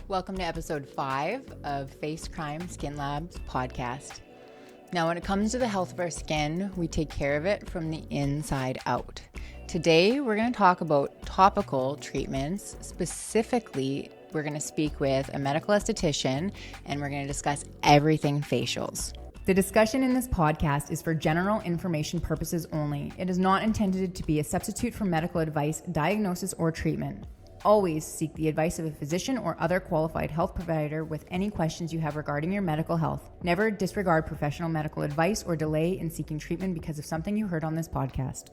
Welcome to episode 5 of Face Crime Skin Labs podcast. Now, when it comes to the health of our skin, we take care of it from the inside out. Today, we're going to talk about topical treatments. Specifically, we're going to speak with a medical esthetician, and we're going to discuss everything facials. The discussion in this podcast is for general information purposes only. It is not intended to be a substitute for medical advice, diagnosis, or treatment. Always seek the advice of a physician or other qualified health provider with any questions you have regarding your medical health. Never disregard professional medical advice or delay in seeking treatment because of something you heard on this podcast.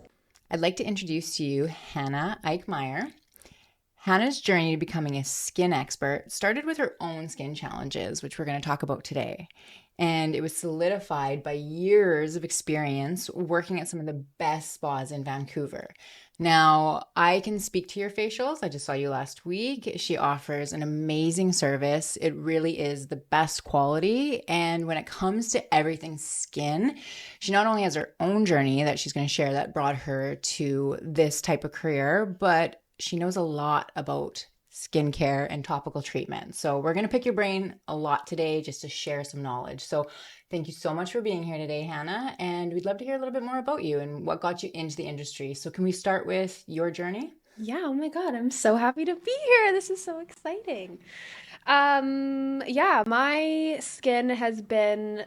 I'd like to introduce to you Hannah Eickmeyer. Hannah's journey to becoming a skin expert started with her own skin challenges, which we're going to talk about today. And it was solidified by years of experience working at some of the best spas in Vancouver. Now, I can speak to your facials. I just saw you last week. She offers an amazing service. It really is the best quality. And when it comes to everything skin, she not only has her own journey that she's going to share that brought her to this type of career, but she knows a lot about skincare and topical treatment. So we're going to pick your brain a lot today just to share some knowledge. So thank you so much for being here today, Hannah. And we'd love to hear a little bit more about you and what got you into the industry. So can we start with your journey? Yeah, oh my God, I'm so happy to be here. This is so exciting. My skin has been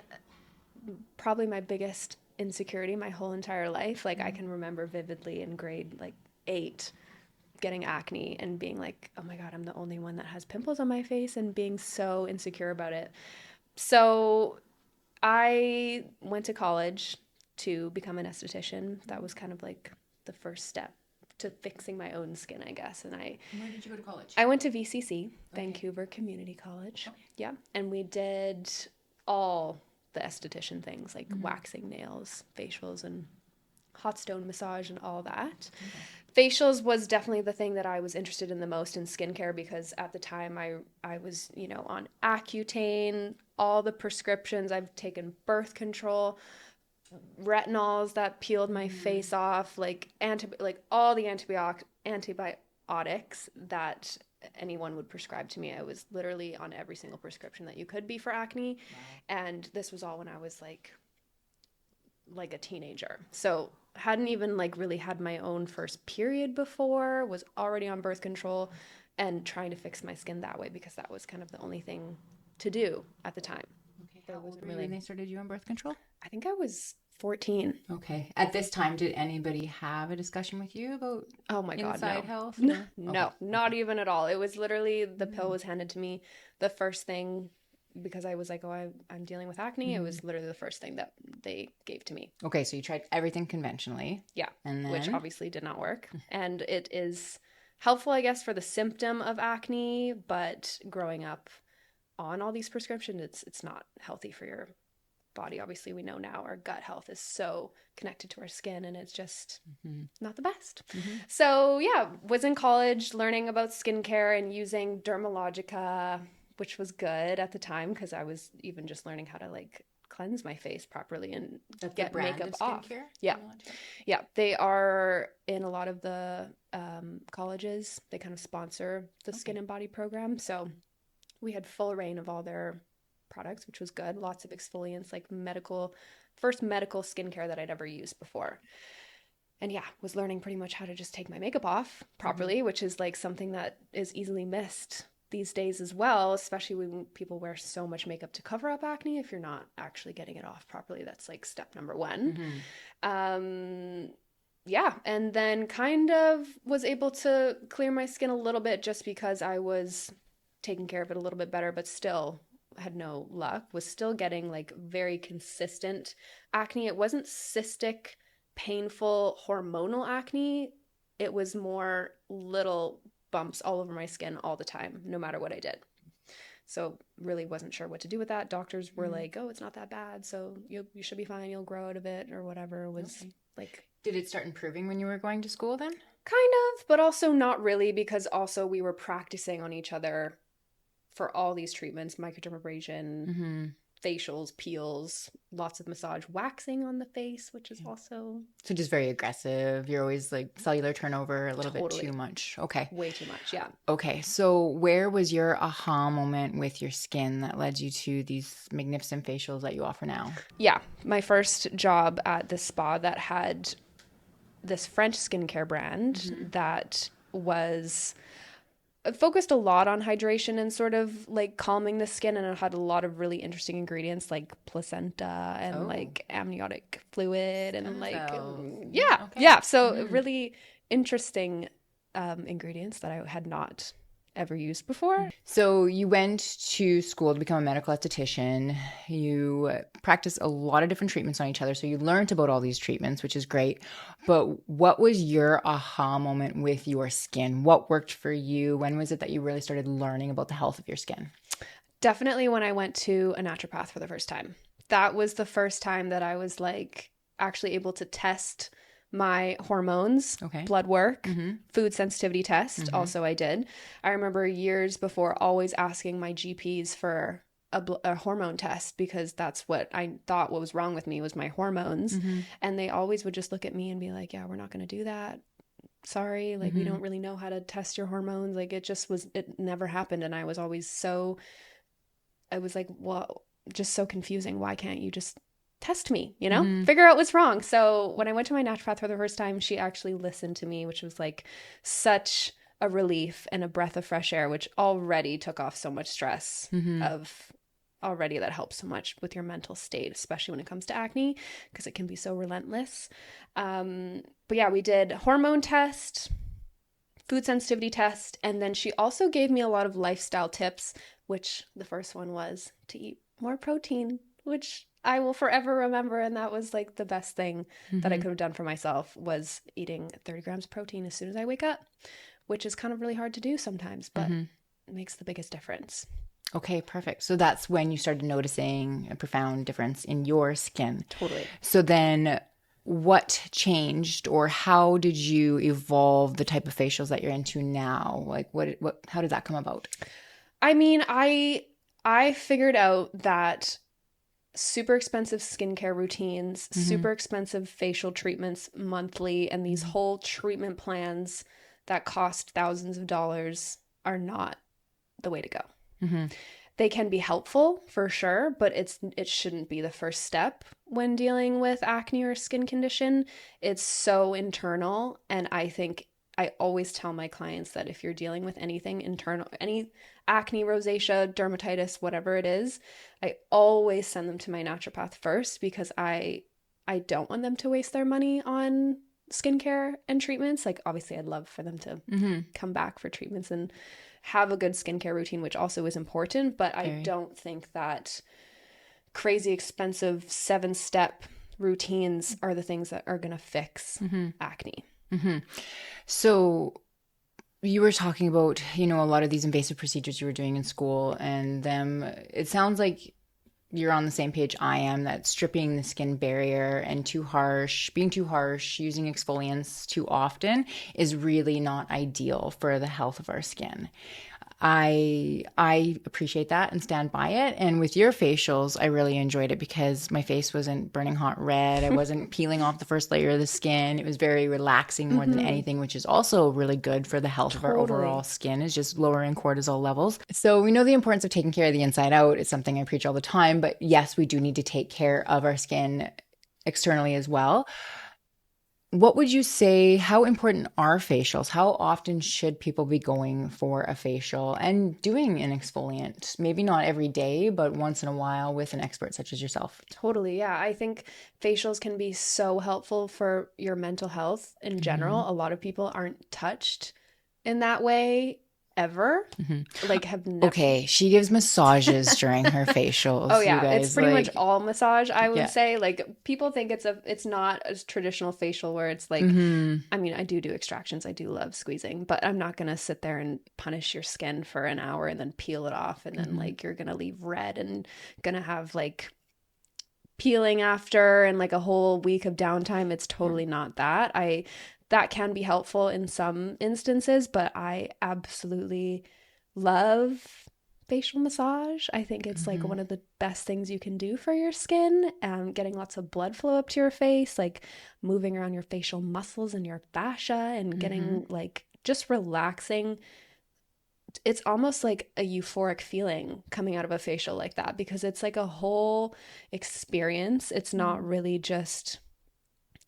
probably my biggest insecurity my whole entire life. Like I can remember vividly in grade 8 getting acne and being like, oh my God, I'm the only one that has pimples on my face and being so insecure about it. So I went to college to become an esthetician. That was kind of like the first step to fixing my own skin, I guess. And Where did you go to college? I went to VCC, Vancouver Community College. Okay. Yeah. And we did all the esthetician things like waxing nails, facials, and hot stone massage and all that. Okay. Facials was definitely the thing that I was interested in the most in skincare because at the time I was, on Accutane, all the prescriptions. I've taken birth control, retinols that peeled my face off, like all the antibiotics that anyone would prescribe to me. I was literally on every single prescription that you could be for acne. Wow. And this was all when I was like a teenager. So hadn't even really had my own first period before, was already on birth control and trying to fix my skin that way because that was kind of the only thing to do at the time. Okay. How old were you when they started you on birth control? I think I was 14. Okay. At this time, did anybody have a discussion with you about inside health? No, not even at all. It was literally the pill was handed to me. The first thing, because I was like, I'm dealing with acne. It was literally the first thing that they gave to me. Okay, so you tried everything conventionally. Yeah, and then... which obviously did not work. And it is helpful, I guess, for the symptom of acne, but growing up on all these prescriptions, it's not healthy for your body. Obviously, we know now our gut health is so connected to our skin, and it's just not the best. So yeah, was in college learning about skincare and using Dermalogica, which was good at the time because I was even just learning how to cleanse my face properly and get makeup off. Yeah. Yeah. They are in a lot of the colleges. They kind of sponsor the skin and body program. So we had full reign of all their products, which was good. Lots of exfoliants, first medical skincare that I'd ever used before. And yeah, was learning pretty much how to just take my makeup off properly, which is something that is easily missed these days as well, especially when people wear so much makeup to cover up acne. If you're not actually getting it off properly, that's step number 1. And then kind of was able to clear my skin a little bit just because I was taking care of it a little bit better, but still had no luck. Was still getting very consistent acne. It wasn't cystic, painful, hormonal acne. It was more little bumps all over my skin all the time, no matter what I did. So really wasn't sure what to do with that. Doctors were like, oh, it's not that bad, so you should be fine, you'll grow out of it or whatever. It was Did it start improving when you were going to school then? Kind of, but also not really, because also we were practicing on each other for all these treatments, microdermabrasion, facials, peels, lots of massage, waxing on the face, which is also So just very aggressive. You're always like cellular turnover, a little bit Totally. too much. Okay. way too much. Yeah. Okay. So where was your aha moment with your skin that led you to these magnificent facials that you offer now? Yeah. My first job at this spa that had this French skincare brand that was focused a lot on hydration and sort of like calming the skin, and it had a lot of really interesting ingredients like placenta and like amniotic fluid and like so really interesting ingredients that I had not ever used before. So you went to school to become a medical esthetician. You practiced a lot of different treatments on each other. So you learned about all these treatments, which is great. But what was your aha moment with your skin? What worked for you? When was it that you really started learning about the health of your skin? Definitely when I went to a naturopath for the first time. That was the first time that I was like actually able to test my hormones, blood work, food sensitivity test. Also, I did. I remember years before always asking my GPs for a hormone test because that's what I thought what was wrong with me was my hormones. And they always would just look at me and be like, yeah, we're not going to do that. Sorry. Like, we don't really know how to test your hormones. Like, it never happened. And I was always I was like, well, just so confusing. Why can't you just test me, figure out what's wrong? So when I went to my naturopath for the first time, she actually listened to me, which was like such a relief and a breath of fresh air, which already took off so much stress already that helps so much with your mental state, especially when it comes to acne, because it can be so relentless. But yeah, we did hormone test, food sensitivity test, and then she also gave me a lot of lifestyle tips, which the first one was to eat more protein, which I will forever remember. And that was like the best thing that I could have done for myself was eating 30 grams of protein as soon as I wake up, which is kind of really hard to do sometimes, but it makes the biggest difference. Okay, perfect. So that's when you started noticing a profound difference in your skin. Totally. So then what changed, or how did you evolve the type of facials that you're into now? Like how did that come about? I mean, I figured out that super expensive skincare routines, super expensive facial treatments monthly, and these whole treatment plans that cost thousands of dollars are not the way to go. They can be helpful for sure, but it shouldn't be the first step when dealing with acne or skin condition. It's so internal, and I think I always tell my clients that if you're dealing with anything internal, any acne, rosacea, dermatitis, whatever it is, I always send them to my naturopath first because I don't want them to waste their money on skincare and treatments. Like, obviously I'd love for them to come back for treatments and have a good skincare routine, which also is important, but I don't think that crazy expensive 7-step routines are the things that are going to fix acne. So you were talking about, a lot of these invasive procedures you were doing in school, and it sounds like you're on the same page I am, that stripping the skin barrier and being too harsh, using exfoliants too often is really not ideal for the health of our skin. I appreciate that and stand by it. And with your facials, I really enjoyed it because my face wasn't burning hot red. I wasn't peeling off the first layer of the skin. It was very relaxing more than anything, which is also really good for the health of our overall skin, is just lowering cortisol levels. So we know the importance of taking care of the inside out. It's something I preach all the time. But yes, we do need to take care of our skin externally as well. What would you say, how important are facials? How often should people be going for a facial and doing an exfoliant? Maybe not every day, but once in a while with an expert such as yourself. Totally. Yeah. I think facials can be so helpful for your mental health in general. A lot of people aren't touched in that way ever. Like, have never. Okay, she gives massages during her facials. Oh yeah, you guys, it's pretty much all massage, I would say. Like, people think it's not a traditional facial where it's like, I mean, I do extractions. I do love squeezing, but I'm not going to sit there and punish your skin for an hour and then peel it off. And then like, you're going to leave red and going to have like peeling after and like a whole week of downtime. It's totally not that. That can be helpful in some instances, but I absolutely love facial massage. I think it's like one of the best things you can do for your skin. Getting lots of blood flow up to your face, like moving around your facial muscles and your fascia and getting like just relaxing. It's almost like a euphoric feeling coming out of a facial like that, because it's like a whole experience. It's not really just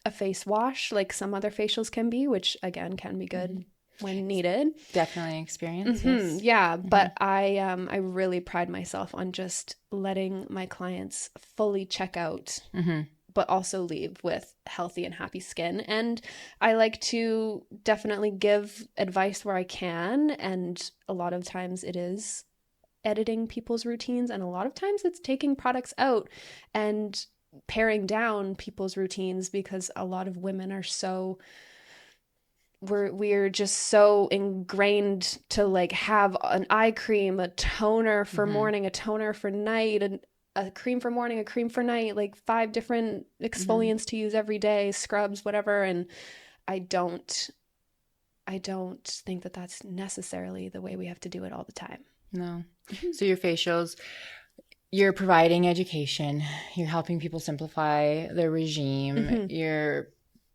a face wash like some other facials can be, which again can be good when needed. Definitely experience. Yes. Yeah, but I really pride myself on just letting my clients fully check out, but also leave with healthy and happy skin. And I like to definitely give advice where I can, and a lot of times it is editing people's routines, and a lot of times it's taking products out and paring down people's routines, because a lot of women are so we're just so ingrained to like have an eye cream, a toner for morning, a toner for night, and a cream for morning, a cream for night, like 5 different exfoliants to use every day, scrubs, whatever. And I don't think that that's necessarily the way we have to do it all the time. No. So your facials, you're providing education, you're helping people simplify their regime, you're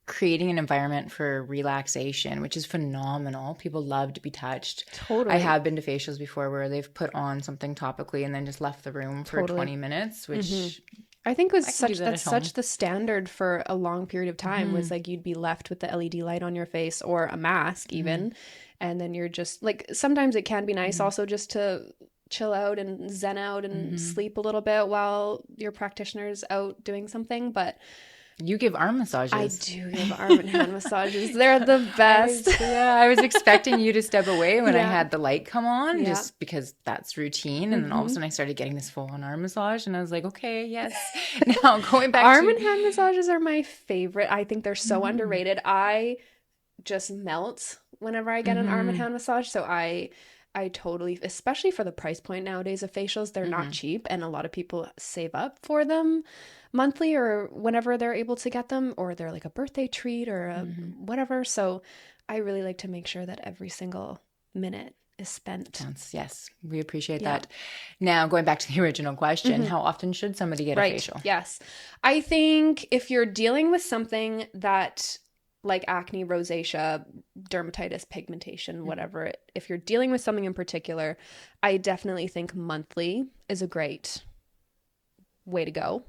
creating an environment for relaxation, which is phenomenal. People love to be touched. Totally. I have been to facials before where they've put on something topically and then just left the room for 20 minutes, which I think was such the standard for a long period of time, was like you'd be left with the LED light on your face or a mask even. And then you're just like, sometimes it can be nice also just to chill out and zen out and sleep a little bit while your practitioner's out doing something. But you give arm massages. I do give arm and hand massages. They're the best. I was expecting you to step away when I had the light come on, just because that's routine. And then all of a sudden I started getting this full-on arm massage, and I was like, okay, yes. Now going back arm and hand massages are my favorite. I think they're so underrated. I just melt whenever I get an arm and hand massage. So I totally, especially for the price point nowadays of facials, they're not cheap, and a lot of people save up for them monthly or whenever they're able to get them, or they're like a birthday treat or a whatever. So I really like to make sure that every single minute is spent. Yes, we appreciate that. Now, going back to the original question, how often should somebody get a facial? Yes. I think if you're dealing with something that, like acne, rosacea, dermatitis, pigmentation, whatever, if you're dealing with something in particular, I definitely think monthly is a great way to go.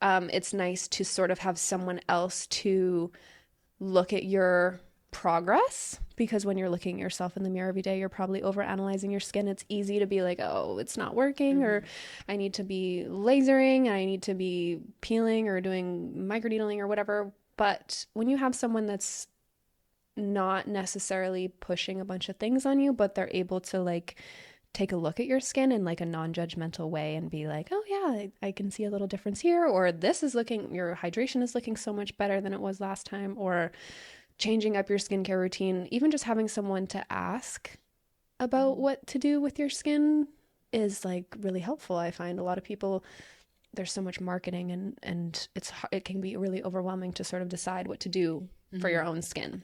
It's nice to sort of have someone else to look at your progress, because when you're looking at yourself in the mirror every day, you're probably overanalyzing your skin. It's easy to be like, oh, it's not working, or I need to be lasering, I need to be peeling or doing microneedling or whatever. But when you have someone that's not necessarily pushing a bunch of things on you, but they're able to like take a look at your skin in like a non-judgmental way and be like, oh yeah, I can see a little difference here, or your hydration is looking so much better than it was last time, or changing up your skincare routine. Even just having someone to ask about what to do with your skin is like really helpful. I find a lot of people, there's so much marketing and it can be really overwhelming to sort of decide what to do for your own skin.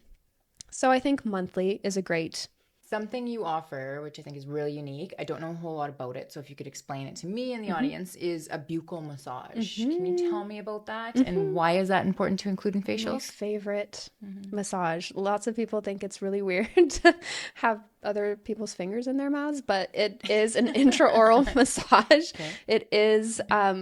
So I think monthly is a great. Something you offer, which I think is really unique, I don't know a whole lot about it, so if you could explain it to me and the audience, is a buccal massage. Can you tell me about that? And why is that important to include in facials? My favorite massage. Lots of people think it's really weird to have other people's fingers in their mouths, but it is an intraoral massage. Okay. It is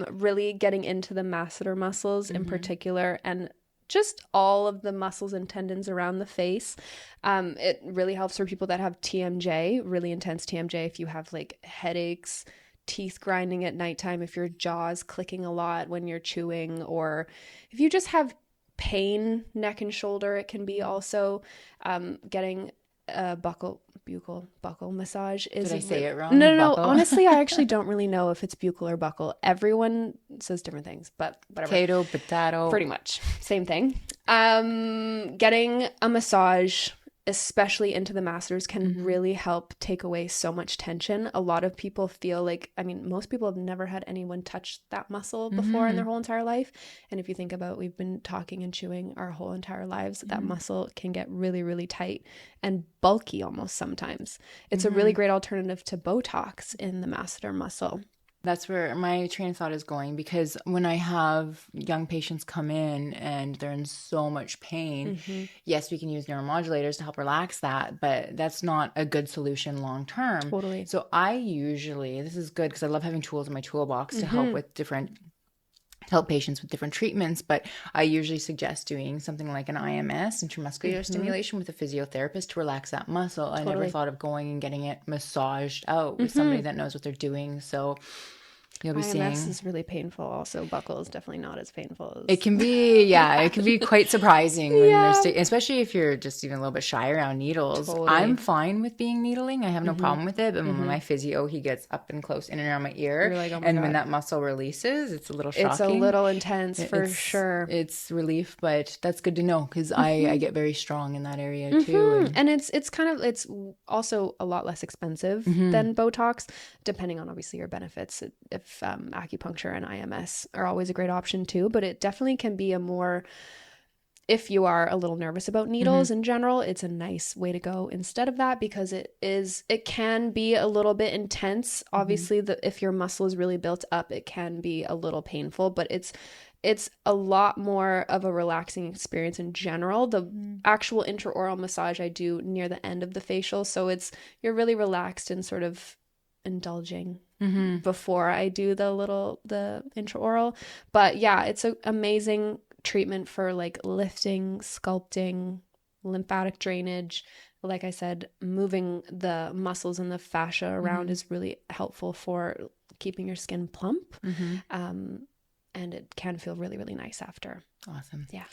really getting into the masseter muscles in particular, and just all of the muscles and tendons around the face. It really helps for people that have TMJ, really intense TMJ. If you have like headaches, teeth grinding at nighttime, if your jaw's clicking a lot when you're chewing, or if you just have pain, neck and shoulder, it can be also getting a buccal massage. Did I say it wrong? No. Honestly, I actually don't really know if it's buccal or buccal. Everyone says different things, but whatever. Potato. Pretty much. Same thing. Getting a massage especially into the masseters, can really help take away so much tension. A lot of people feel like, I mean, most people have never had anyone touch that muscle before in their whole entire life. And if you think about, we've been talking and chewing our whole entire lives, that muscle can get really, really tight and bulky almost sometimes. It's a really great alternative to Botox in the masseter muscle. That's where my train of thought is going, because when I have young patients come in and they're in so much pain, yes, we can use neuromodulators to help relax that, but that's not a good solution long term. Totally. So I usually, this is good because I love having tools in my toolbox to help with help patients with different treatments, but I usually suggest doing something like an IMS, intramuscular stimulation, with a physiotherapist to relax that muscle. I never thought of going and getting it massaged out with somebody that knows what they're doing. So you'll be seeing. IMS is really painful. Also, buckle is definitely not as painful as. It can be, it can be quite surprising when they're especially if you're just even a little bit shy around needles. Totally. I'm fine with being needling. I have no problem with it. But when my physio, he gets up and close in and around my ear. You're like, oh my and God. when that muscle releases, it's a little shocking. It's a little intense for sure. It's relief, but that's good to know because I get very strong in that area too. And it's also a lot less expensive than Botox, depending on obviously your benefits. If acupuncture and IMS are always a great option too, but it definitely can be if you are a little nervous about needles in general, it's a nice way to go instead of that, because it can be a little bit intense. Obviously, if your muscle is really built up, it can be a little painful, but it's a lot more of a relaxing experience in general. The actual intraoral massage I do near the end of the facial, so you're really relaxed and sort of indulging before I do the intraoral. But yeah, it's an amazing treatment for like lifting, sculpting, lymphatic drainage. Like I said, moving the muscles and the fascia around is really helpful for keeping your skin plump. And it can feel really, really nice after. Awesome. Yeah.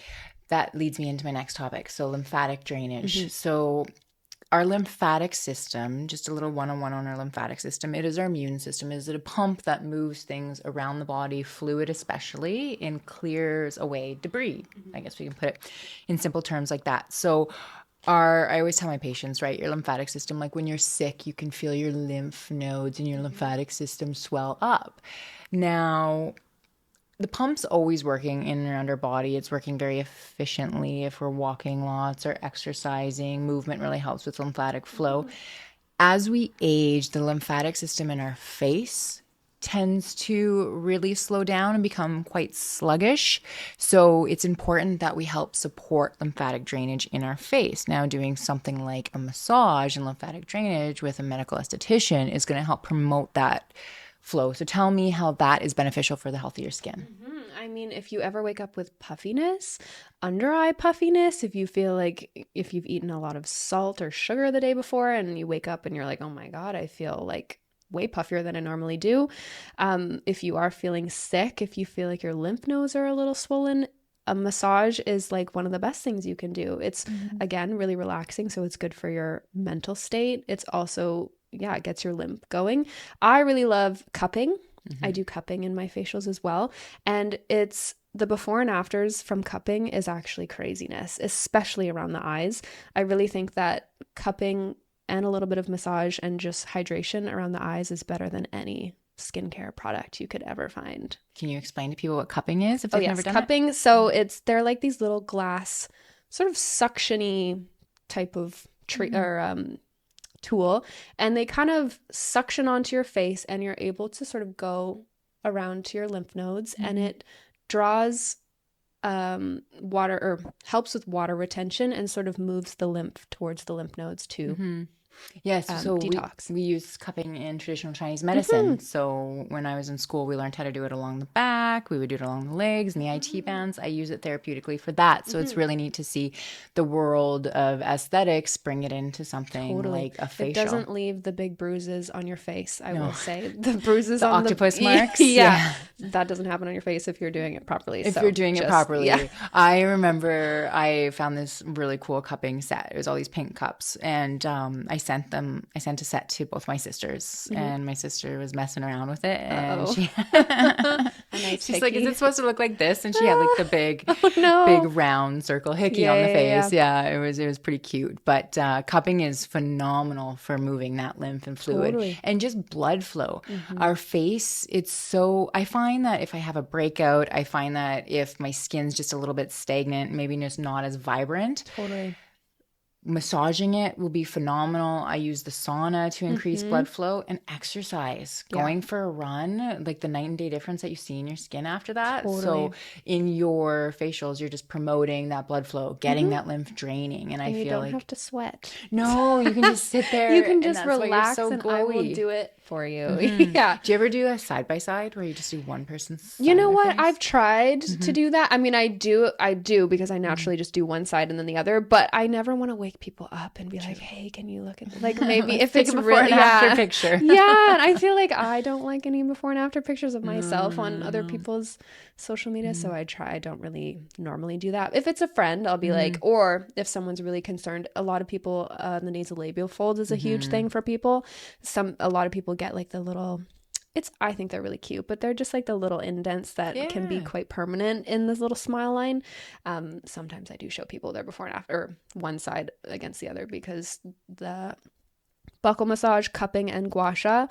That leads me into my next topic. So lymphatic drainage. So our lymphatic system, just a little one-on-one on our lymphatic system, it is our immune system. It is a pump that moves things around the body, fluid especially, and clears away debris. I guess we can put it in simple terms like that. So I always tell my patients, right, your lymphatic system, like when you're sick, you can feel your lymph nodes and your lymphatic system swell up. Now, the pump's always working in and around our body. It's working very efficiently if we're walking lots or exercising. Movement really helps with lymphatic flow. As we age, the lymphatic system in our face tends to really slow down and become quite sluggish. So it's important that we help support lymphatic drainage in our face. Now, doing something like a massage and lymphatic drainage with a medical esthetician is going to help promote that flow. So tell me how that is beneficial for the health of your skin. I mean, if you ever wake up with puffiness, under eye puffiness, if you feel like if you've eaten a lot of salt or sugar the day before and you wake up and you're like, oh my God, I feel like way puffier than I normally do. If you are feeling sick, if you feel like your lymph nodes are a little swollen, a massage is like one of the best things you can do. It's again, really relaxing. So it's good for your mental state. It's also it gets your lymph going. I really love cupping. I do cupping in my facials as well. And it's the before and afters from cupping is actually craziness, especially around the eyes. I really think that cupping and a little bit of massage and just hydration around the eyes is better than any skincare product you could ever find. Can you explain to people what cupping is if they've never done cupping. So they're like these little glass sort of suctiony type of tool, and they kind of suction onto your face and you're able to sort of go around to your lymph nodes and it draws water or helps with water retention and sort of moves the lymph towards the lymph nodes too. Yes, so detox. We use cupping in traditional Chinese medicine. So when I was in school, we learned how to do it along the back. We would do it along the legs and the IT bands. I use it therapeutically for that. So it's really neat to see the world of aesthetics bring it into something like a facial. It doesn't leave the big bruises on your face, I will say. The bruises the on octopus marks? Yeah. That doesn't happen on your face if you're doing it properly. If you're doing it properly. Yeah. I remember I found this really cool cupping set. It was all these pink cups. And I sent a set to both my sisters, and my sister was messing around with it, and she's like, is it supposed to look like this? And she had like the big round circle hickey on the face. Yeah, it was pretty cute. But cupping is phenomenal for moving that lymph and fluid and just blood flow. Our face, I find that if I have a breakout, I find that if my skin's just a little bit stagnant, maybe just not as vibrant. Massaging it will be phenomenal. I use the sauna to increase blood flow, and exercise. Going for a run, like the night and day difference that you see in your skin after that. So in your facials, you're just promoting that blood flow, getting that lymph draining. And I feel like you don't have to sweat. No, you can just sit there. You can just relax, and I will do it for you. Yeah. Do you ever do a side by side where you just do one person's side? You know what? I've tried to do that. I mean, I do because I naturally just do one side and then the other, but I never want to wake people up and be like, hey, can you look at, like, maybe if it's before and after picture. Yeah. And I feel like I don't like any before and after pictures of myself on other people's social media. So I don't really normally do that. If it's a friend, I'll be like, or if someone's really concerned, a lot of people, the nasolabial fold is a huge thing for people. A lot of people get like the little, I think they're really cute, but they're just like the little indents that can be quite permanent in this little smile line. Sometimes I do show people their before and after, one side against the other, because the buccal massage, cupping, and gua sha,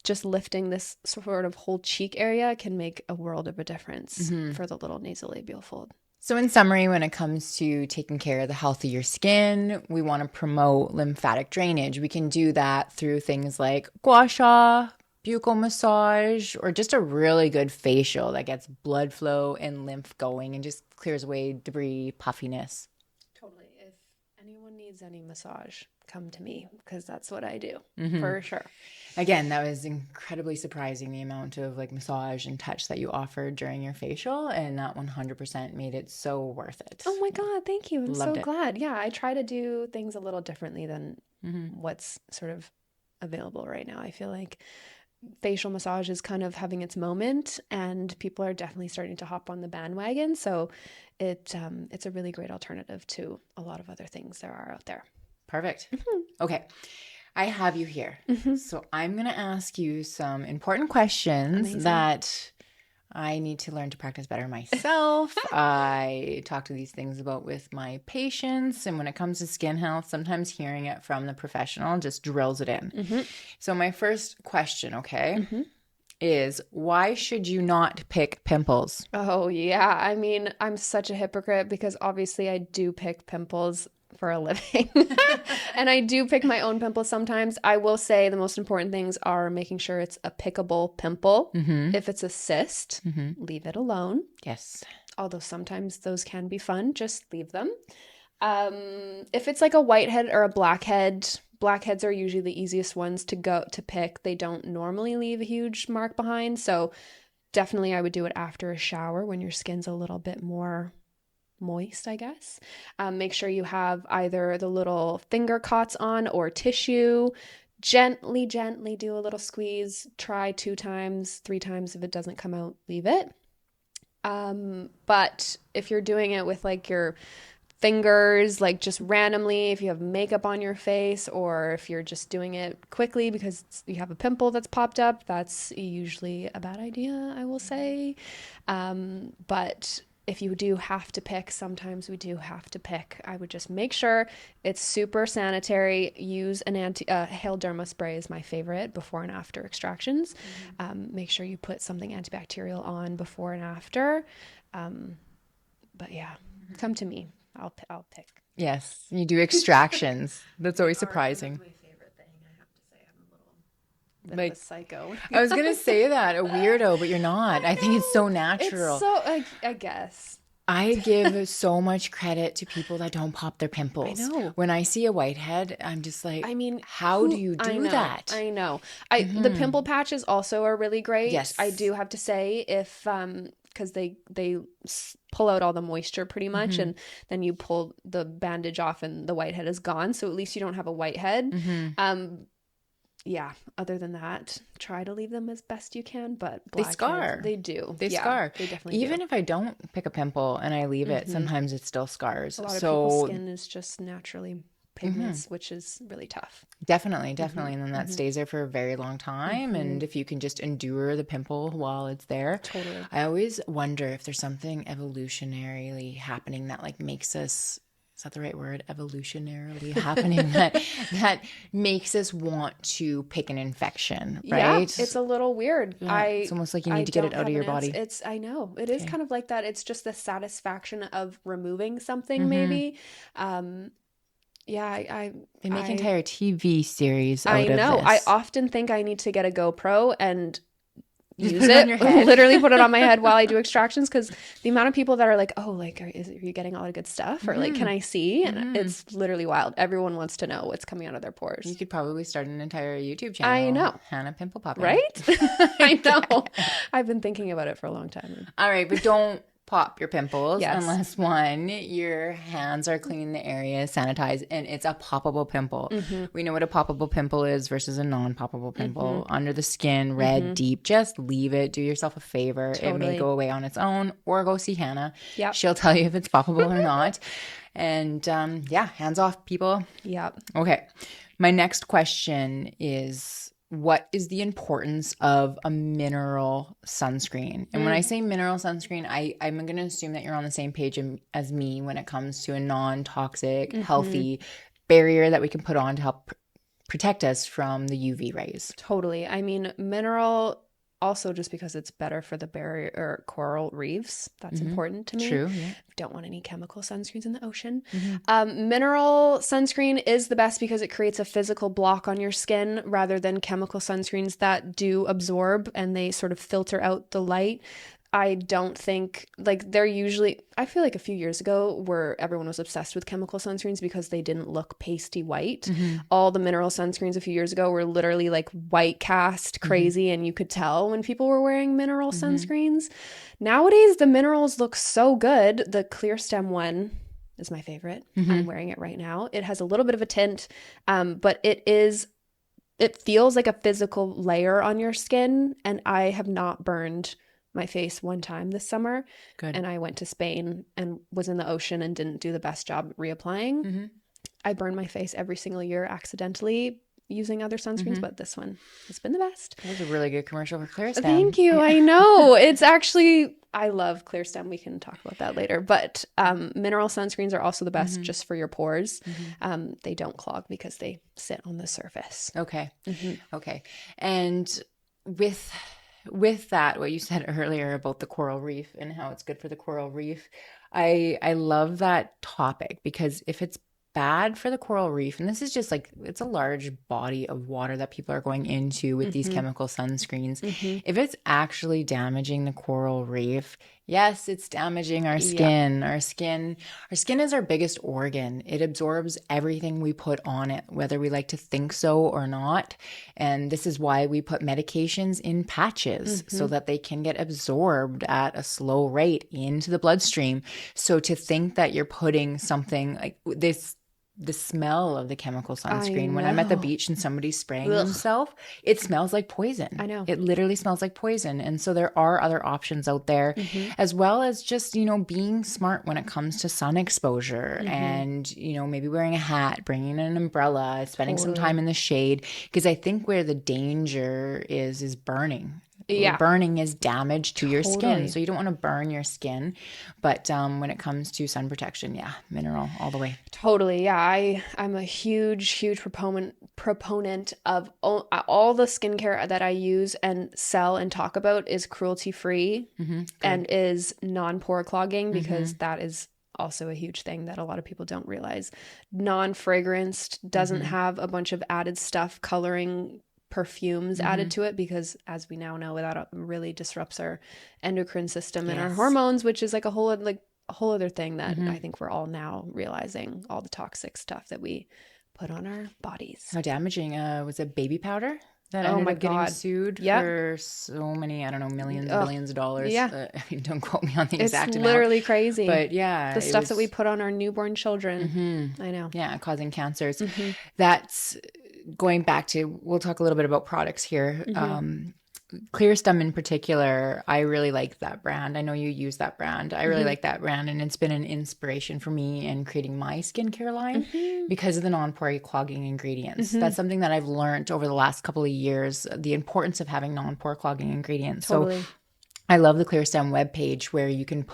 just lifting this sort of whole cheek area can make a world of a difference for the little nasolabial fold. So in summary, when it comes to taking care of the health of your skin, we want to promote lymphatic drainage. We can do that through things like gua sha, buccal massage, or just a really good facial that gets blood flow and lymph going and just clears away debris, puffiness. Totally. If anyone needs any massage, come to me, because that's what I do for sure. Again, that was incredibly surprising, the amount of like massage and touch that you offered during your facial, and that 100% made it so worth it. Oh my God, thank you. I'm so glad. Yeah, I try to do things a little differently than what's sort of available right now. I feel like facial massage is kind of having its moment, and people are definitely starting to hop on the bandwagon. So it's a really great alternative to a lot of other things there are out there. Perfect. Okay. I have you here. So I'm going to ask you some important questions that I need to learn to practice better myself. I talk to these things about with my patients. And when it comes to skin health, sometimes hearing it from the professional just drills it in. So my first question, is why should you not pick pimples? Oh, yeah. I mean, I'm such a hypocrite because obviously I do pick pimples for a living. And I do pick my own pimples sometimes. I will say the most important things are making sure it's a pickable pimple. If it's a cyst, leave it alone. Yes. Although sometimes those can be fun, just leave them. If it's like a whitehead or a blackhead, blackheads are usually the easiest ones to pick. They don't normally leave a huge mark behind. So definitely I would do it after a shower when your skin's a little bit more moist, I guess. Make sure you have either the little finger cots on or tissue. Gently do a little squeeze. Try 2 times, 3 times. If it doesn't come out, leave it. But if you're doing it with like your fingers, like just randomly, if you have makeup on your face, or if you're just doing it quickly because you have a pimple that's popped up, that's usually a bad idea, I will say. But if you do have to pick, sometimes we do have to pick, I would just make sure it's super sanitary. Use an Hail Derma spray is my favorite before and after extractions. Make sure you put something antibacterial on before and after. But yeah, come to me. I'll pick. Yes, you do extractions. That's always surprising. My favorite thing, I have to say. I'm a little bit of a psycho. I was gonna say that, a weirdo, but you're not. I think it's so natural. It's so, I guess. I give so much credit to people that don't pop their pimples. I know. When I see a whitehead, I'm just like, I mean, how do you do that? I know. The pimple patches also are really great. Yes. I do have to say, if because they pull out all the moisture pretty much, and then you pull the bandage off and the whitehead is gone. So at least you don't have a whitehead. Yeah. Other than that, try to leave them as best you can, but they scar. They do. They scar. They definitely Even do. if I don't pick a pimple and I leave it, sometimes it still scars. A lot of people's skin is just naturally pigments, which is really tough. Definitely. And then that stays there for a very long time. And if you can just endure the pimple while it's there. Totally. I always wonder if there's something evolutionarily happening that like makes us, is that the right word? Evolutionarily happening that makes us want to pick an infection, right? Yeah, it's a little weird. Yeah, it's almost like you need to get it out of your body. I know. It is kind of like that. It's just the satisfaction of removing something, maybe. Yeah, they make entire TV series out of this. I know. I often think I need to get a GoPro and use put it on your head. literally put it on my head while I do extractions, because the amount of people that are like, oh, like, are you getting all the good stuff, or like, can I see? And it's literally wild. Everyone wants to know what's coming out of their pores. You could probably start an entire YouTube channel. I know. Hannah Pimple Popping. Right? I know. I've been thinking about it for a long time. All right, but don't pop your pimples Yes. unless one, your hands are cleaning the area, sanitized, and it's a poppable pimple. We know what a poppable pimple is versus a non-poppable pimple. Under the skin, red, deep. Just leave it. Do yourself a favor. It may go away on its own, or go see Hannah. Yep. She'll tell you if it's poppable or not. And hands off, people. Yep. Okay. My next question is, what is the importance of a mineral sunscreen? And when I say mineral sunscreen, I'm going to assume that you're on the same page as me when it comes to a non-toxic, healthy barrier that we can put on to help protect us from the UV rays. Totally. I mean, mineral, also just because it's better for the barrier or coral reefs. That's important to me. True. Yeah. Don't want any chemical sunscreens in the ocean. Mineral sunscreen is the best because it creates a physical block on your skin rather than chemical sunscreens that do absorb and they sort of filter out the light. I don't think, like, they're usually, I feel like a few years ago where everyone was obsessed with chemical sunscreens because they didn't look pasty white. All the mineral sunscreens a few years ago were literally like white cast crazy, and you could tell when people were wearing mineral sunscreens. Nowadays, the minerals look so good. The Clear Stem one is my favorite. I'm wearing it right now. It has a little bit of a tint, but it feels like a physical layer on your skin, and I have not burned my face one time this summer. Good. And I went to Spain and was in the ocean and didn't do the best job reapplying. I burn my face every single year accidentally using other sunscreens, but this one has been the best. That was a really good commercial for Clear Stem. Thank you. I know. It's actually, I love Clear Stem. We can talk about that later. But mineral sunscreens are also the best just for your pores. They don't clog because they sit on the surface. Okay. Okay. And with that, what you said earlier about the coral reef and how it's good for the coral reef, I love that topic, because if it's bad for the coral reef, and this is just like, it's a large body of water that people are going into with these chemical sunscreens. If it's actually damaging the coral reef, yes, it's damaging our skin. Our skin is our biggest organ. It absorbs everything we put on it, whether we like to think so or not. And this is why we put medications in patches so that they can get absorbed at a slow rate into the bloodstream. So to think that you're putting something like this, the smell of the chemical sunscreen, when I'm at the beach and somebody's spraying themselves, it smells like poison. I know. It literally smells like poison. And so there are other options out there, as well as just, being smart when it comes to sun exposure and, maybe wearing a hat, bringing an umbrella, spending some time in the shade. Because I think where the danger is burning. Burning is damage to your skin. So you don't want to burn your skin. But when it comes to sun protection, mineral all the way. Totally. Yeah. I'm a huge proponent of all the skincare that I use and sell and talk about is cruelty free and is non-pore clogging, because that is also a huge thing that a lot of people don't realize. Non-fragranced, doesn't have a bunch of added stuff, coloring, perfumes added to it, because as we now know, that really disrupts our endocrine system and our hormones, which is like a whole other thing that I think we're all now realizing, all the toxic stuff that we put on our bodies. How damaging. Was it baby powder that ended up getting sued for so many, I don't know, millions, billions of dollars? Don't quote me on the exact amount. It's literally crazy. But the stuff that we put on our newborn children. I know. Yeah, causing cancers. That's going back to, we'll talk a little bit about products here. Clear Stem in particular, I really like that brand. I know you use that brand. I really like that brand, and it's been an inspiration for me in creating my skincare line because of the non-pore clogging ingredients. That's something that I've learned over the last couple of years, the importance of having non-pore clogging ingredients. Totally. So I love the Clear Stem webpage where you can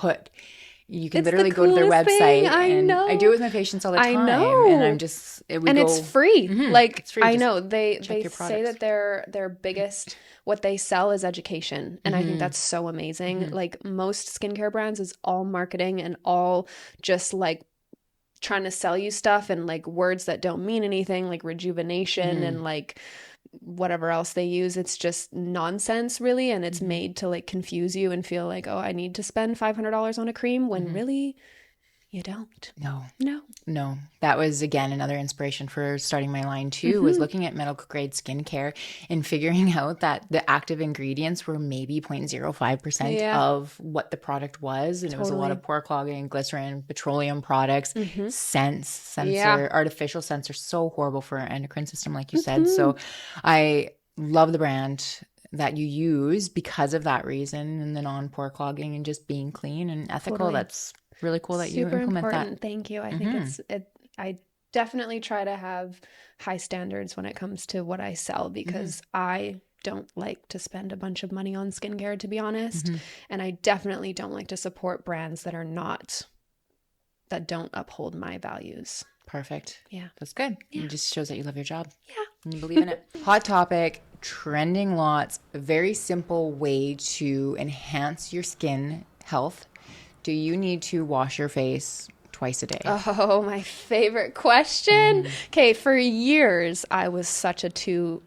It's literally the go to their coolest thing. website, I and know. I do it with my patients all the I time. know. And I'm just, it's free. Like, it's free. I Just know they check your say products. that their biggest, what they sell is education. And I think that's so amazing. Like most skincare brands is all marketing and all just like trying to sell you stuff and like words that don't mean anything, like rejuvenation and like whatever else they use. It's just nonsense, really. And it's made to like confuse you and feel like, oh, I need to spend $500 on a cream when really you don't. No. That was, again, another inspiration for starting my line too, was looking at medical grade skincare and figuring out that the active ingredients were maybe 0.05% of what the product was. And it was a lot of pore clogging, glycerin, petroleum products, artificial scents are so horrible for our endocrine system, like you said. So I love the brand that you use because of that reason, and the non-pore clogging and just being clean and ethical. That's really cool that you implement that. Thank you. I think I definitely try to have high standards when it comes to what I sell because I don't like to spend a bunch of money on skincare, to be honest. And I definitely don't like to support brands that don't uphold my values. Perfect. Yeah. That's good. It just shows that you love your job. Yeah. And you believe in it. Hot topic, trending lots, a very simple way to enhance your skin health. Do you need to wash your face twice a day? Oh, my favorite question. Okay, for years I was such a two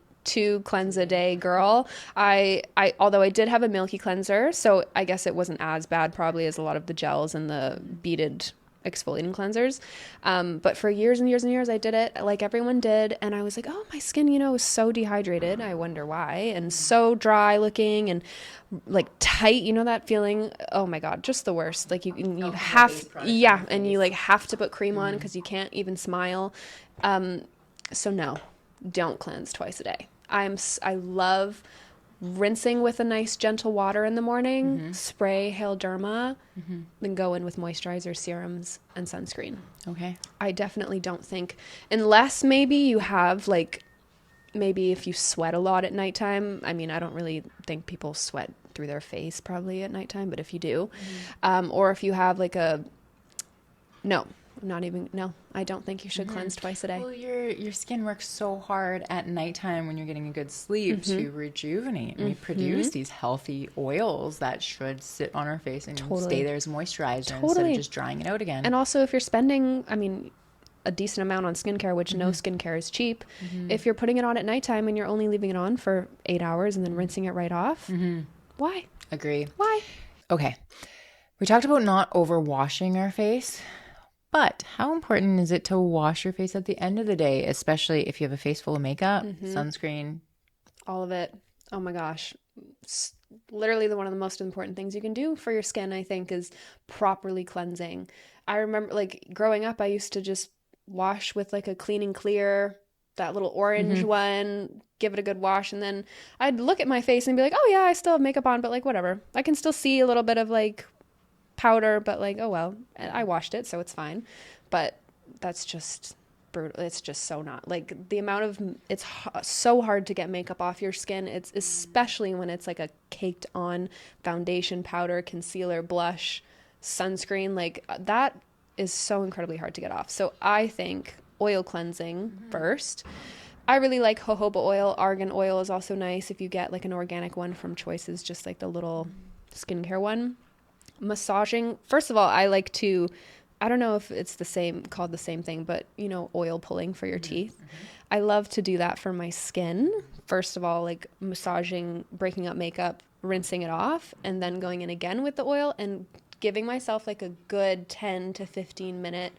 cleanse a day girl. I although I did have a milky cleanser, so I guess it wasn't as bad probably as a lot of the gels and the beaded exfoliating cleansers. But for years and years and years I did it like everyone did, and I was like, oh, my skin, is so dehydrated. I wonder why, and so dry looking and like tight, that feeling. Oh my God, just the worst. Like you have, and you like have to put cream on because you can't even smile. So no, don't cleanse twice a day. I love rinsing with a nice gentle water in the morning, spray Hail Derma, then go in with moisturizer, serums, and sunscreen. Okay. I definitely don't think, unless maybe you have maybe if you sweat a lot at nighttime. I mean, I don't really think people sweat through their face probably at nighttime, but if you do, or if you have I don't think you should cleanse twice a day. Well, your skin works so hard at nighttime when you're getting a good sleep to rejuvenate. And we produce these healthy oils that should sit on our face and stay there as moisturizer instead of just drying it out again. And also, if you're spending, a decent amount on skincare, which no skincare is cheap, if you're putting it on at nighttime and you're only leaving it on for 8 hours and then rinsing it right off, why? Agree. Why? Okay. We talked about not overwashing our face. But how important is it to wash your face at the end of the day, especially if you have a face full of makeup, sunscreen? All of it. Oh my gosh. It's literally one of the most important things you can do for your skin, I think, is properly cleansing. I remember growing up, I used to just wash with a Clean and Clear, that little orange one, give it a good wash. And then I'd look at my face and be like, oh yeah, I still have makeup on, but whatever. I can still see a little bit of powder, but oh well, I washed it, so it's fine. But that's just brutal. It's just so not the amount of, it's so hard to get makeup off your skin. It's especially when it's a caked on foundation, powder, concealer, blush, sunscreen, that is so incredibly hard to get off. So I think oil cleansing first. I really like jojoba oil. Argan oil is also nice if you get an organic one from Choices, just the little skincare one. Massaging, first of all, I like to, I don't know if it's called the same thing, but oil pulling for your teeth. I love to do that for my skin. First of all, massaging, breaking up makeup, rinsing it off, and then going in again with the oil and giving myself a good 10 to 15 minute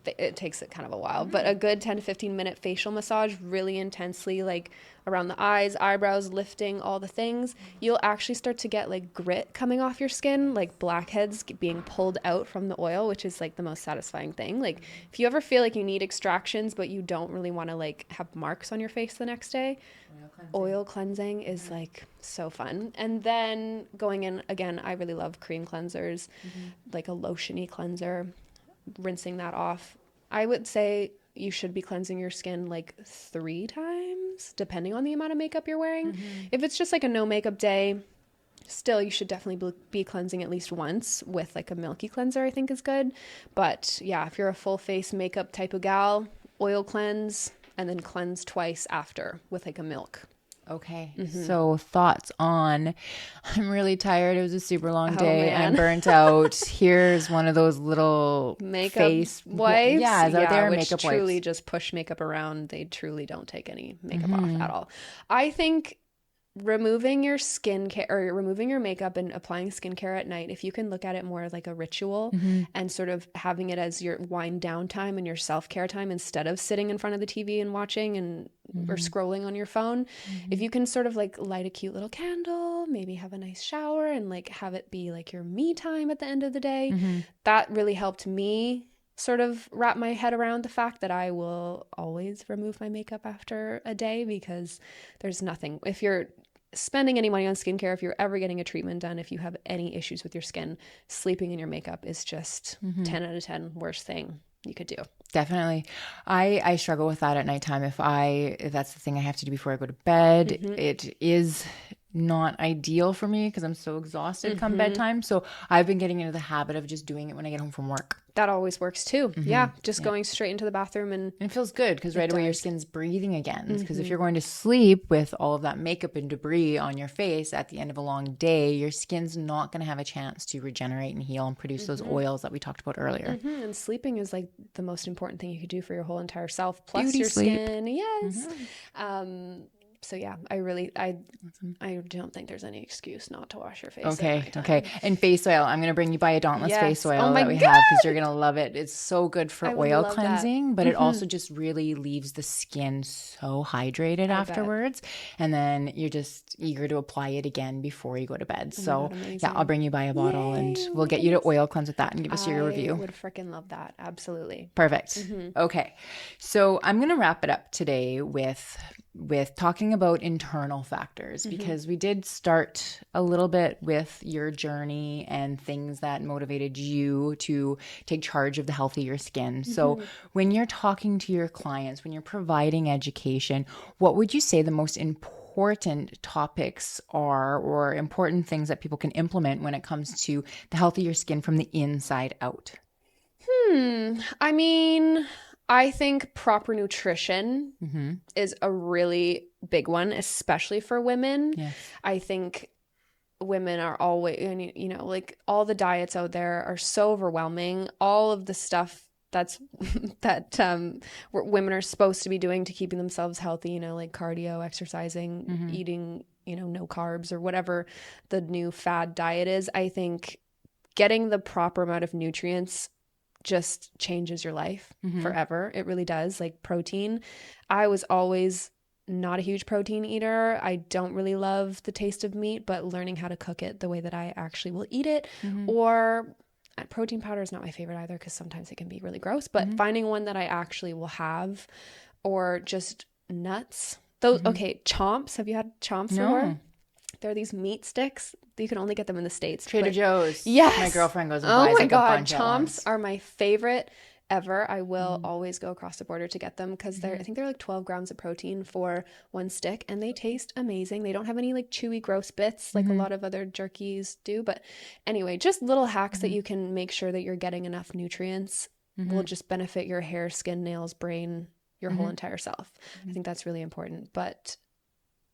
it takes it kind of a while, but a good 10 to 15 minute facial massage really intensely, like around the eyes, eyebrows, lifting all the things, you'll actually start to get like grit coming off your skin, like blackheads being pulled out from the oil, which is like the most satisfying thing. Like if you ever feel like you need extractions, but you don't really want to like have marks on your face the next day, oil cleansing is like so fun. And then going in again, I really love cream cleansers, like a lotiony cleanser, rinsing that off. I would say you should be cleansing your skin like 3 times, depending on the amount of makeup you're wearing. If it's just like a no makeup day, still you should definitely be cleansing at least once with like a milky cleanser, I think is good. But yeah, if you're a full face makeup type of gal, oil cleanse and then cleanse twice after with like a milk. Okay. So thoughts on, I'm really tired. It was a super long day. I'm burnt out. Here's one of those little makeup face wipes. Yeah, is out there which makeup truly wipes. just push makeup around. They truly don't take any makeup off at all. I think removing your skincare or removing your makeup and applying skincare at night, if you can look at it more like a ritual and sort of having it as your wind down time and your self-care time instead of sitting in front of the TV and watching and or scrolling on your phone, if you can sort of like light a cute little candle, maybe have a nice shower and like have it be like your me time at the end of the day, that really helped me sort of wrap my head around the fact that I will always remove my makeup after a day, because there's nothing, if you're spending any money on skincare, if you're ever getting a treatment done, if you have any issues with your skin, sleeping in your makeup is just 10 out of 10 worst thing you could do. Definitely. I struggle with that at nighttime. If that's the thing I have to do before I go to bed, it is not ideal for me because I'm so exhausted come bedtime. So I've been getting into the habit of just doing it when I get home from work. That always works too. Yeah. Just going straight into the bathroom and it feels good because right away your skin's breathing again. Because if you're going to sleep with all of that makeup and debris on your face at the end of a long day, your skin's not going to have a chance to regenerate and heal and produce those oils that we talked about earlier. And sleeping is like the most important thing you could do for your whole entire self, plus Beauty your sleep. skin. Yes. So yeah, I don't think there's any excuse not to wash your face. Okay. And face oil. I'm going to bring you by a Dauntless face oil that we God. have because you're going to love it. It's so good for oil love cleansing, but it also just really leaves the skin so hydrated afterwards. And then you're just eager to apply it again before you go to bed. So yeah, I'll bring you by a bottle and we'll get you to oil cleanse with that and give us your review. I would freaking love that. Absolutely. Perfect. Okay. So I'm going to wrap it up today with talking about internal factors, because we did start a little bit with your journey and things that motivated you to take charge of the health of your skin. So when you're talking to your clients, when you're providing education, what would you say the most important topics are, or important things that people can implement when it comes to the health of your skin from the inside out? I mean, I think proper nutrition is a really big one, especially for women. Yes. I think women are always, like all the diets out there are so overwhelming. All of the stuff that women are supposed to be doing to keeping themselves healthy, like cardio, exercising, eating, no carbs or whatever the new fad diet is. I think getting the proper amount of nutrients just changes your life forever. It really does. Like protein. I was always not a huge protein eater. I don't really love the taste of meat, but learning how to cook it the way that I actually will eat it, or protein powder is not my favorite either because sometimes it can be really gross, but finding one that I actually will have, or just nuts. Those, okay, chomps. Have you had chomps before? They're these meat sticks. You can only get them in the States. Trader Joe's. Yes. My girlfriend goes and buys like a bunch at once. Chomps are my favorite ever. I will always go across the border to get them because I think they're like 12 grams of protein for one stick, and they taste amazing. They don't have any like chewy, gross bits like a lot of other jerkies do. But anyway, just little hacks that you can make sure that you're getting enough nutrients will just benefit your hair, skin, nails, brain, your whole entire self. I think that's really important. But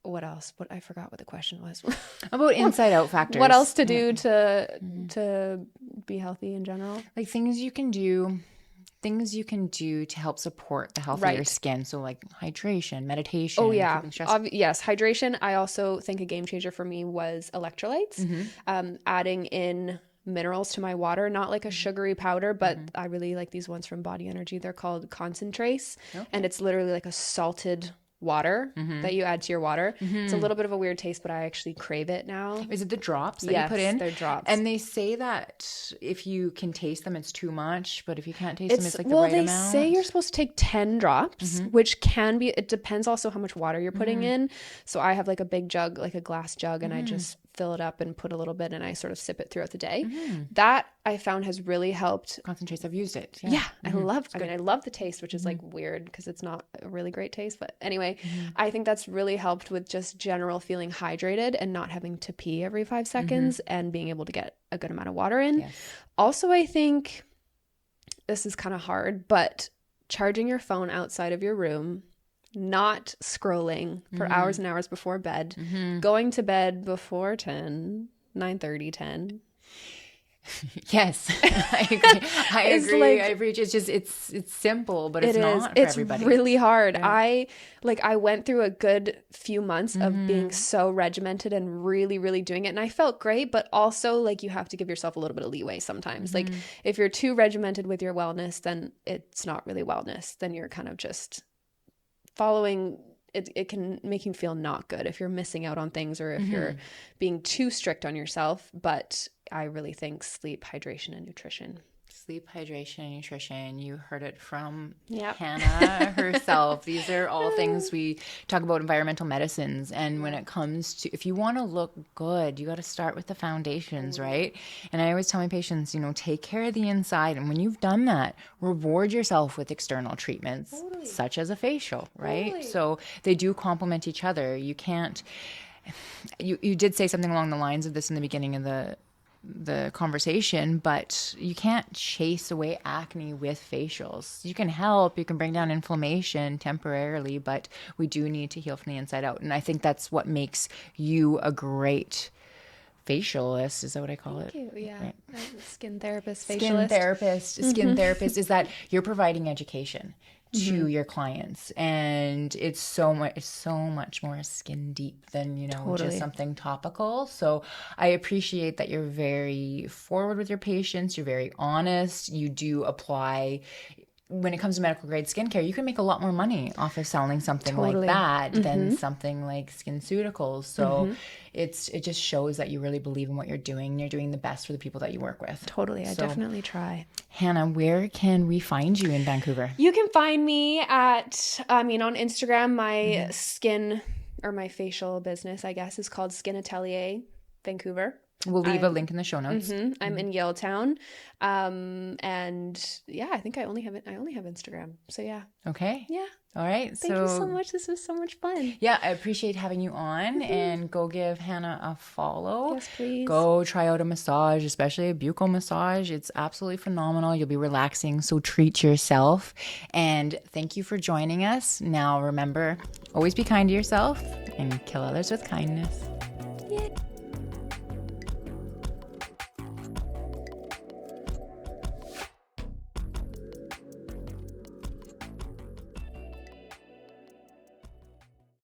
what else? I forgot what the question was. About inside out factors. What else to do to be healthy in general? Like things you can do to help support the health of your skin. So like hydration, meditation. Oh yeah. Yes. Hydration. I also think a game changer for me was electrolytes. Adding in minerals to my water, not like a sugary powder, but I really like these ones from Body Energy. They're called concentrates, and it's literally like a salted water that you add to your water. It's a little bit of a weird taste, but I actually crave it now. Is it the drops that Yes, you put in? they're drops. And they say that if you can taste them, it's too much, but if you can't taste them, it's like the right amount. Well, they say you're supposed to take 10 drops, which can be, it depends also how much water you're putting in. So I have like a big jug, like a glass jug, and I just fill it up and put a little bit, and I sort of sip it throughout the day. That I found has really helped. Concentrates, I've used it. Yeah, I love the taste, which is like weird because it's not a really great taste. But anyway, I think that's really helped with just general feeling hydrated and not having to pee every 5 seconds and being able to get a good amount of water in. Yes. Also, I think this is kind of hard, but charging your phone outside of your room, not scrolling for hours and hours before bed, going to bed before 10, 9:30, 10. Yes, I agree. It's just, it's simple, but it's not for everybody. It's really hard. Yeah. I went through a good few months of being so regimented and really, really doing it. And I felt great, but also like you have to give yourself a little bit of leeway sometimes. Like if you're too regimented with your wellness, then it's not really wellness. Then you're kind of just following it. It can make you feel not good if you're missing out on things or if you're being too strict on yourself. But I really think sleep, hydration, and nutrition. Sleep, hydration, and nutrition. You heard it from Hannah herself. These are all things we talk about, environmental medicines. And when it comes to, if you want to look good, you got to start with the foundations, right? And I always tell my patients, take care of the inside. And when you've done that, reward yourself with external treatments, such as a facial, right? So they do complement each other. You can't, you did say something along the lines of this in the beginning of the conversation, but you can't chase away acne with facials. You can help, you can bring down inflammation temporarily, but we do need to heal from the inside out. And I think that's what makes you a great facialist. Is that what I call it? Thank you. Yeah. Right. Skin therapist, facialist. Skin therapist is that you're providing education to your clients, and it's so much more skin deep than just something topical. So I appreciate that you're very forward with your patients, you're very honest, you do apply. When it comes to medical grade skincare, you can make a lot more money off of selling something like that than something like SkinCeuticals. So it just shows that you really believe in what you're doing, and you're doing the best for the people that you work with. Totally. I definitely try. Hannah, where can we find you in Vancouver? You can find me on Instagram. My skin or my facial business, I guess, is called Skin Atelier Vancouver. We'll leave a link in the show notes. I'm in Yaletown. And yeah, I think I only have Instagram. So yeah. Okay. Yeah. All right. Thank you so much. This was so much fun. Yeah, I appreciate having you on, and go give Hannah a follow. Yes, please. Go try out a massage, especially a buccal massage. It's absolutely phenomenal. You'll be relaxing, so treat yourself. And thank you for joining us. Now remember, always be kind to yourself and kill others with kindness. Yeah.